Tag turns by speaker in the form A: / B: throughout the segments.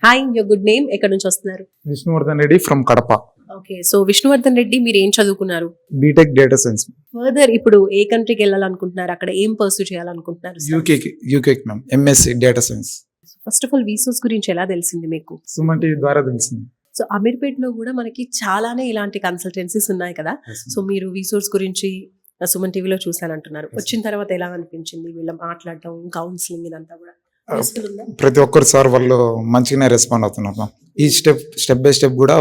A: Hi, your good name, ఎక్కడి నుంచి వస్తున్నారు?
B: Vishnuvardhan Reddy from Kadapa.
A: Okay, so Vishnuvardhan Reddy మీరు ఏం చదువుకున్నారు?
B: BTech data science.
A: ఫర్దర్ ఇప్పుడు ఏ కంట్రీకి వెళ్ళాలనుకుంటున్నారు? అక్కడ ఏం పర్సూ చేయాలనుకుంటున్నారు?
B: యూకేకి ma'am, MSc data science.
A: First of all వీసోస్ గురించి ఎలా తెలిసింది మీకు?
B: సుమన్ టీవీ ద్వారా తెలిసింది.
A: సో అమీర్పేట్లో కూడా మనకి చాలానే ఇలాంటి కన్సల్టెన్సీస్ ఉన్నాయి కదా. సో మీరు వీసోస్ గురించి సుమన్ టీవీలో చూసానంటున్నారు. వచ్చిన తర్వాత ఎలా అనిపించింది? వీళ్ళ మాట్లాడటం, కౌన్సిలింగ్ ఇదంతా కూడా useful ఉందా?
B: ప్రతి ఒక్కరు సార్ వాళ్ళు మంచిగానే రెస్పాండ్ అవుతున్నారు మ్యామ్. ఈ స్టెప్ బై స్టెప్ కూడా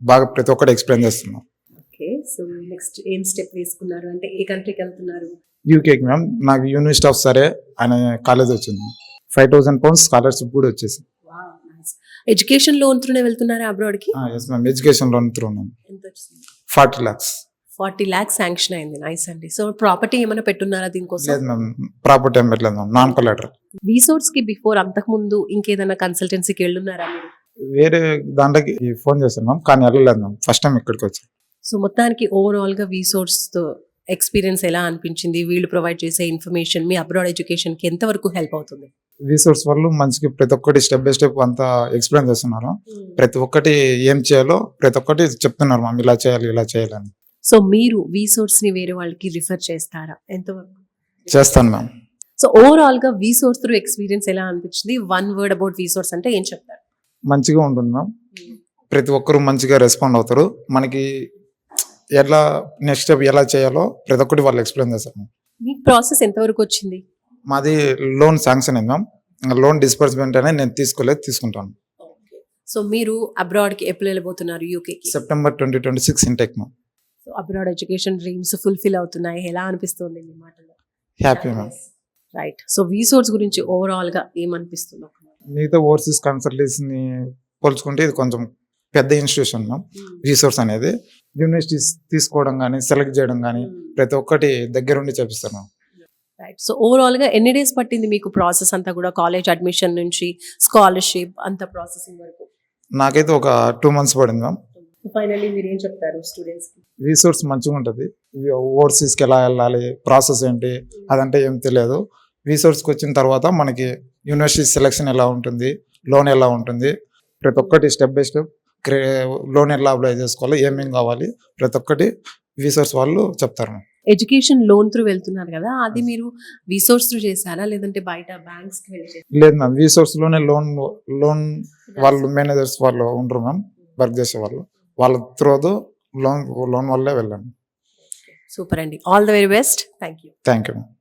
B: బాగా ప్రతి ఒక్కటి ఎక్స్ప్లెయిన్ చేస్తున్నాం.
A: ఓకే, సో నెక్స్ట్ ఏం స్టెప్ వేసుకున్నారు? అంటే ఏ కంట్రీకి వెళ్తున్నారు?
B: యూకేకి మ్యామ్. నాకు యూనివర్సిటీ ఆఫ్ సరే అనే కాలేజ్ వచ్చింది. 5,000 pounds స్కాలర్షిప్ కూడా వచ్చేసి.
A: ఎడ్యుకేషన్ లోన్ త్రూనే వెళ్తున్నారా అబ్రాడ్ కి?
B: Yes ma'am, education loan through ఉన్నాం.
A: ఎంత వచ్చింది?
B: 40 lakhs.
A: 40 lakhs శాంక్షన్ అయింది. నైస్ అండి. సో ప్రాపర్టీ ఏమైనా పెట్టున్నారా దీనికోసం?
B: లేదు మ్యామ్, ప్రాపర్టీ ఏం పెట్టలేదు మ్యామ్, నాన్ కొలాటరల్.
A: వీసోర్స్ కి బిఫోర్ అంతకు ముందు ఇంకేదైనా కన్సల్టెన్సీకి వెళ్ళున్నారా మీరు?
B: వేరే దాంట్లోకి ఫోన్ చేశాను మ్యామ్, కానీ వెళ్ళలేదు మ్యామ్. ఫస్ట్ టైం ఇక్కడికి వచ్చాను.
A: సో మొత్తానికి ఓవరాల్ గా వీసోర్స్ తో ఎక్స్పీరియన్స్ ఎలా అనిపించింది? వీళ్ళు ప్రొవైడ్ చేసే ఇన్ఫర్మేషన్ మీ అబ్రాడ్ ఎడ్యుకేషన్ కి ఎంత వరకు హెల్ప్ అవుతుంది?
B: రీసోర్స్ వాళ్ళు మంచిగా ప్రతి ఒక్కటి స్టెప్ బై స్టెప్ అంతా ఎక్స్ప్లెయిన్ చేస్తున్నారు. ప్రతి ఒక్కటి ఏం చేయాలో ప్రతి ఒక్కటి చెప్తున్నారు మ్యామ్, ఇలా చేయాలి ఇలా చేయాలని.
A: సో మీరు వీసోర్స్ ని వేరే వాళ్ళకి రిఫర్ చేస్తారా? ఎంతవరకు
B: చేస్తాను మ్యామ్.
A: సో ఓవరాల్ గా వీసోర్స్ త్రూ ఎక్స్పీరియన్స్ ఎలా అనిపించింది? వన్ వర్డ్ అబౌట్ వీసోర్స్ అంటే ఏం చెప్తారు?
B: మంచిగా ఉంటుంది మ్యామ్. ప్రతి ఒక్కరు మంచిగా రెస్పాండ్ అవుతారు. మనకి ఎలా నెక్స్ట్ స్టెప్ ఎలా చేయాలో ప్రతి ఒక్కటి వాళ్ళు ఎక్స్ప్లెయిన్ చేస్తారు మ్యామ్.
A: మీ ప్రాసెస్ ఎంతవరకు వచ్చింది?
B: మాది లోన్ శాంక్షన్ అయింది మ్యామ్. లోన్ డిస్బర్స్మెంట్ అనేది నేను తీసుకుంటాను.
A: సో మీరు అబ్రాడ్ కి ఎప్పుడు వెళ్ళబోతున్నారు? యూకేకి
B: September 2026 intake ma'am.
A: So abroad education dreams fulfil అవుతున్నాయి. ఎలా అనిపిస్తుంది మీ మాటలో?
B: Happy ma'am.
A: రైట్. సో వీసోర్స్ గురించి ఓవరాల్ గా ఏమనిపిస్తుంది?
B: మిగతా ఓవర్సీస్ కన్సల్టెన్సీని పోల్చుకుంటే ఇది కొంచెం పెద్ద ఇన్స్టిట్యూషన్ మ్యామ్. రీసోర్స్ అనేది యూనివర్సిటీస్ తీసుకోవడం కానీ సెలెక్ట్ చేయడం కానీ ప్రతి ఒక్కటి దగ్గరుండి చేపిస్తారు మ్యామ్.
A: రైట్. సో ఓవరాల్ గా ఎన్ని డేస్ పట్టింది మీకు ప్రాసెస్ అంతా కూడా? కాలేజ్ అడ్మిషన్ నుంచి స్కాలర్షిప్ అంత ప్రాసెసింగ్ వరకు?
B: నాకైతే ఒక 2 months పడింది మ్యామ్.
A: ఫైనల్లీ మీరు ఏం చెప్తారు స్టూడెంట్స్ కి?
B: రీసోర్స్ మంచిగా ఉంటుంది. ఓవర్సీస్కి ఎలా వెళ్ళాలి, ప్రాసెస్ ఏంటి అదంటే ఏం తెలియదు. రీసోర్స్కి వచ్చిన తర్వాత మనకి యూనివర్సిటీ సెలెక్షన్ ఎలా ఉంటుంది, లోన్ ఎలా ఉంటుంది, ప్రతి ఒక్కటి స్టెప్ బై స్టెప్ లోన్ ఎలా అప్లై చేసుకోవాలి, ఏమేం కావాలి ప్రతి ఒక్కటి రీసోర్స్ వాళ్ళు చెప్తారు.
A: ఎడ్యుకేషన్ లోన్ త్రూ వెళ్తున్నారు కదా, అది మీరు వీసోర్స్ త్రూ చేశారా లేదంటే బయట బ్యాంక్స్ కి వెళ్ళి చేశారా?
B: లేదు మ్యామ్, రీసోర్స్ లోనే లోన్ వాళ్ళు మేనేజర్స్ వాళ్ళు ఉండరు మ్యామ్, వర్క్ చేసే వాళ్ళు, వాళ్ళ త్రూ లోన్ వల్లే వెళ్ళాను.
A: సూపర్ అండి. All the very best. Thank you.
B: Thank you ma'am.